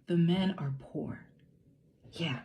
the men are poor. Yeah,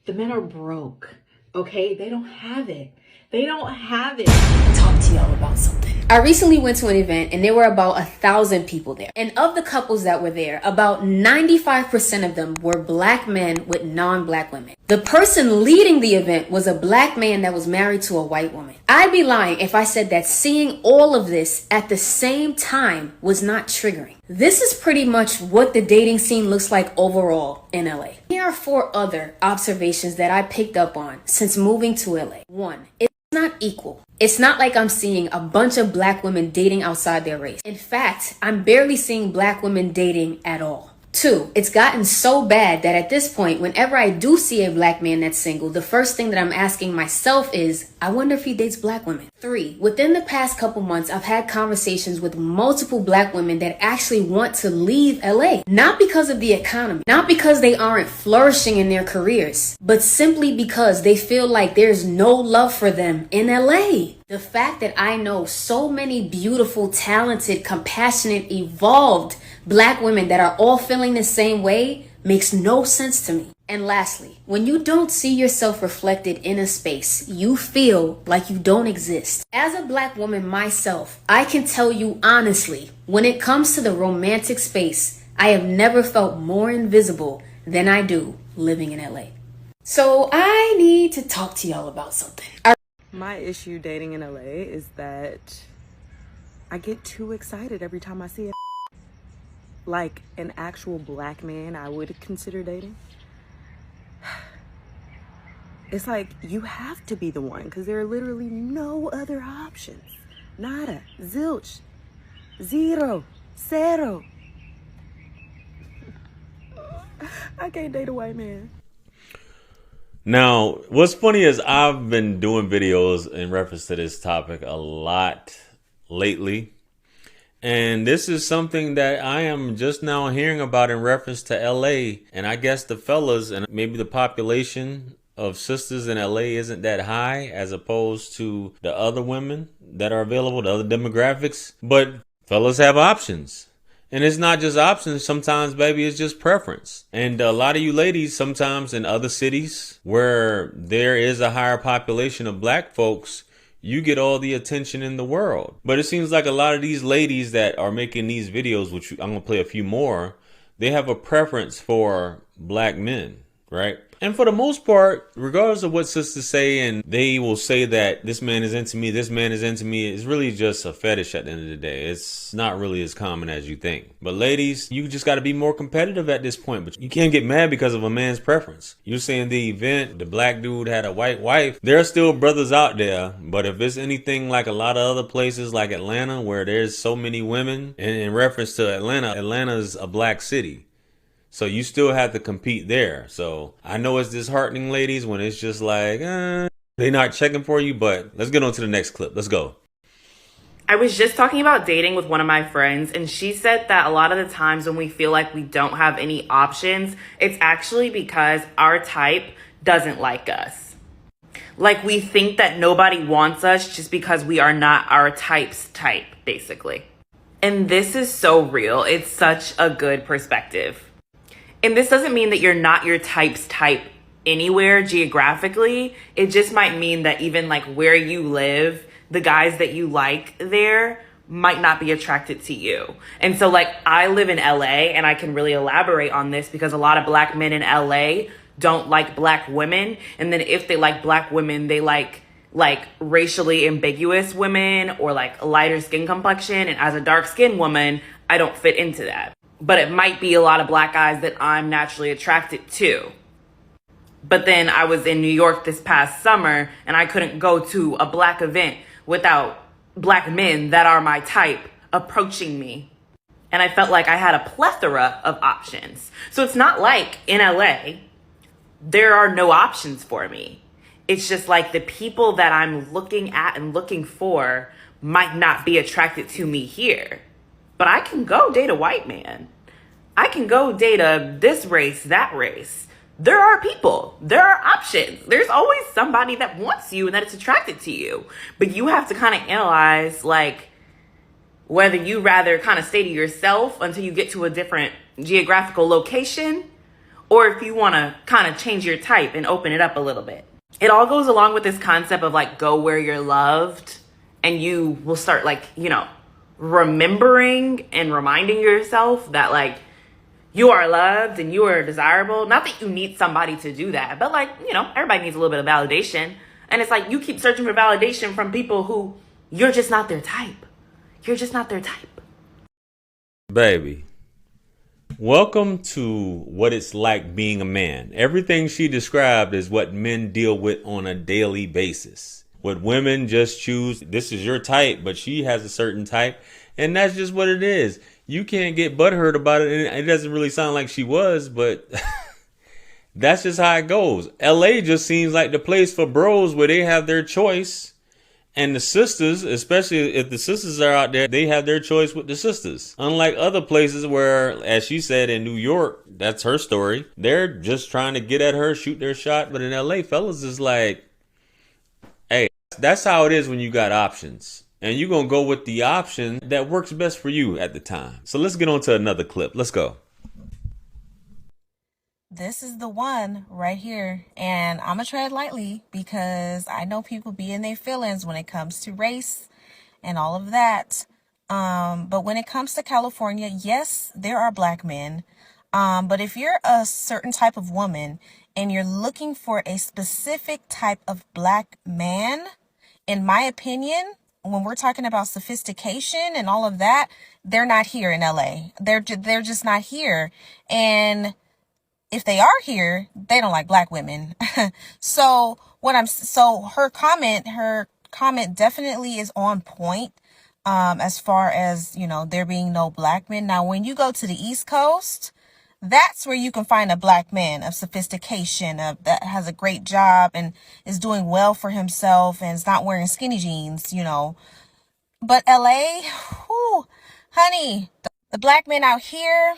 the men are broke. Okay, they don't have it. They don't have it. Talk to y'all about something. I recently went to an event and there were about 1,000 people there. And of the couples that were there, about 95% of them were black men with non-black women. The person leading the event was a black man that was married to a white woman. I'd be lying if I said that seeing all of this at the same time was not triggering. This is pretty much what the dating scene looks like overall in LA. Here are 4 other observations that I picked up on since moving to LA. 1, it's not equal. It's not like I'm seeing a bunch of black women dating outside their race. In fact, I'm barely seeing black women dating at all. 2, it's gotten so bad that at this point, whenever I do see a black man that's single, the first thing that I'm asking myself is, I wonder if he dates black women. 3, within the past couple months, I've had conversations with multiple black women that actually want to leave LA. Not because of the economy, not because they aren't flourishing in their careers, but simply because they feel like there's no love for them in LA. The fact that I know so many beautiful, talented, compassionate, evolved black women that are all feeling the same way makes no sense to me. And lastly, when you don't see yourself reflected in a space, you feel like you don't exist. As a black woman myself, I can tell you honestly, when it comes to the romantic space, I have never felt more invisible than I do living in LA. So I need to talk to y'all about something. My issue dating in LA is that I get too excited every time I see it. Like an actual black man I would consider dating. It's like you have to be the one because there are literally no other options. Nada, zilch, zero, cero. I can't date a white man. Now, what's funny is I've been doing videos in reference to this topic a lot lately. And this is something that I am just now hearing about in reference to LA. And I guess the fellas and maybe the population of sisters in LA isn't that high as opposed to the other women that are available, the other demographics. But fellas have options. And it's not just options. Sometimes, baby, it's just preference. And a lot of you ladies, sometimes in other cities where there is a higher population of black folks, you get all the attention in the world. But it seems like a lot of these ladies that are making these videos, which I'm going to play a few more, they have a preference for black men, right? And for the most part, regardless of what sisters say, and they will say that this man is into me, this man is into me, it's really just a fetish at the end of the day. It's not really as common as you think. But ladies, you just got to be more competitive at this point. But you can't get mad because of a man's preference. You're saying the event, the black dude had a white wife. There are still brothers out there. But if it's anything like a lot of other places like Atlanta, where there's so many women, and in reference to Atlanta, Atlanta's a black city. So you still have to compete there. So I know it's disheartening, ladies, when it's just like, they're not checking for you. But let's get on to the next clip. Let's go. I was just talking about dating with one of my friends, and she said that a lot of the times when we feel like we don't have any options, it's actually because our type doesn't like us. Like we think that nobody wants us just because we are not our type's type, basically. And this is so real. It's such a good perspective. And this doesn't mean that you're not your type's type anywhere geographically. It just might mean that even like where you live, the guys that you like there might not be attracted to you. And so like I live in LA and I can really elaborate on this because a lot of black men in LA don't like black women. And then if they like black women, they like racially ambiguous women or like a lighter skin complexion. And as a dark skinned woman, I don't fit into that. But it might be a lot of black guys that I'm naturally attracted to. But then I was in New York this past summer and I couldn't go to a black event without black men that are my type approaching me. And I felt like I had a plethora of options. So it's not like in LA, there are no options for me. It's just like the people that I'm looking at and looking for might not be attracted to me here. But I can go date a white man. I can go date this race, that race. There are people. There are options. There's always somebody that wants you and that is attracted to you. But you have to kind of analyze like whether you rather kind of stay to yourself until you get to a different geographical location, or if you want to kind of change your type and open it up a little bit. It all goes along with this concept of like, go where you're loved, and you will start like, you know, remembering and reminding yourself that like you are loved and you are desirable. Not that you need somebody to do that, but like, you know, everybody needs a little bit of validation. And it's like you keep searching for validation from people who you're just not their type. You're just not their type. Baby, welcome to what it's like being a man. Everything she described is what men deal with on a daily basis. What women just choose, this is your type, but she has a certain type, and that's just what it is. You can't get butthurt about it, and it doesn't really sound like she was, but that's just how it goes. LA just seems like the place for bros where they have their choice, and the sisters, especially if the sisters are out there, they have their choice with the sisters. Unlike other places where, as she said in New York, that's her story, they're just trying to get at her, shoot their shot. But in LA, fellas is like, hey, that's how it is when you got options. And you're going to go with the option that works best for you at the time. So let's get on to another clip. Let's go. This is the one right here. And I'm going to tread lightly because I know people be in their feelings when it comes to race and all of that. But when it comes to California, yes, there are black men. But if you're a certain type of woman and you're looking for a specific type of black man, in my opinion, when we're talking about sophistication and all of that, they're not here in LA. They're just not here. And if they are here, they don't like black women. So her comment definitely is on point, as far as, you know, there being no black men. Now, when you go to the East Coast, that's where you can find a black man of sophistication, that has a great job and is doing well for himself and is not wearing skinny jeans, you know. But LA, whew, honey, the black men out here,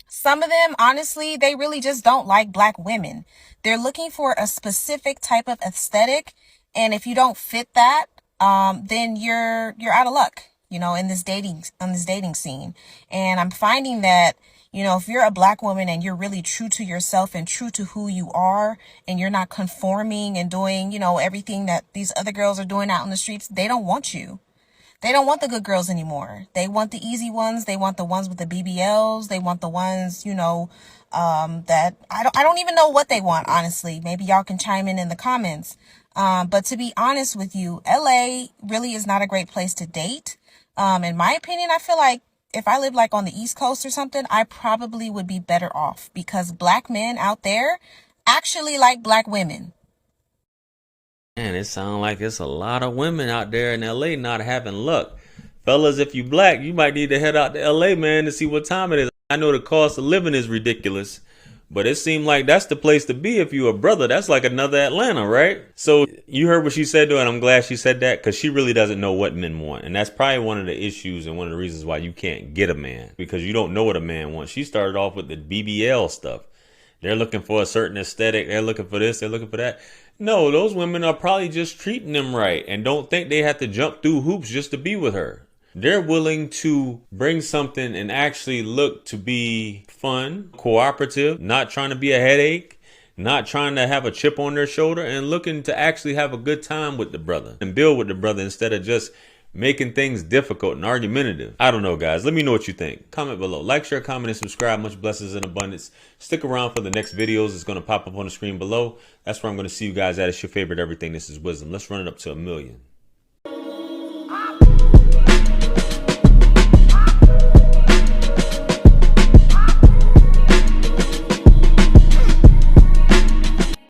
some of them, honestly, they really just don't like black women. They're looking for a specific type of aesthetic. And if you don't fit that, then you're out of luck, you know, on this dating scene. And I'm finding that, you know, if you're a black woman and you're really true to yourself and true to who you are, and you're not conforming and doing, you know, everything that these other girls are doing out in the streets, they don't want you. They don't want the good girls anymore. They want the easy ones. They want the ones with the BBLs. They want the ones, you know, that I don't even know what they want, honestly. Maybe y'all can chime in the comments. But to be honest with you, LA really is not a great place to date. In my opinion, I feel like if I lived like on the East Coast or something, I probably would be better off because black men out there actually like black women. Man, it sounds like it's a lot of women out there in LA not having luck. Fellas, if you black, you might need to head out to LA, man, to see what time it is. I know the cost of living is ridiculous, but it seemed like that's the place to be if you a brother. That's like another Atlanta, right? So you heard what she said to her, and I'm glad she said that because she really doesn't know what men want. And that's probably one of the issues and one of the reasons why you can't get a man, because you don't know what a man wants. She started off with the BBL stuff. They're looking for a certain aesthetic. They're looking for this. They're looking for that. No, those women are probably just treating them right and don't think they have to jump through hoops just to be with her. They're willing to bring something and actually look to be fun, cooperative, not trying to be a headache, not trying to have a chip on their shoulder, and looking to actually have a good time with the brother and build with the brother instead of just making things difficult and argumentative. I don't know, guys. Let me know what you think. Comment below. Like, share, comment, and subscribe. Much blessings and abundance. Stick around for the next videos. It's going to pop up on the screen below. That's where I'm going to see you guys at. It's your favorite everything. This is Wisdom. Let's run it up to 1 million.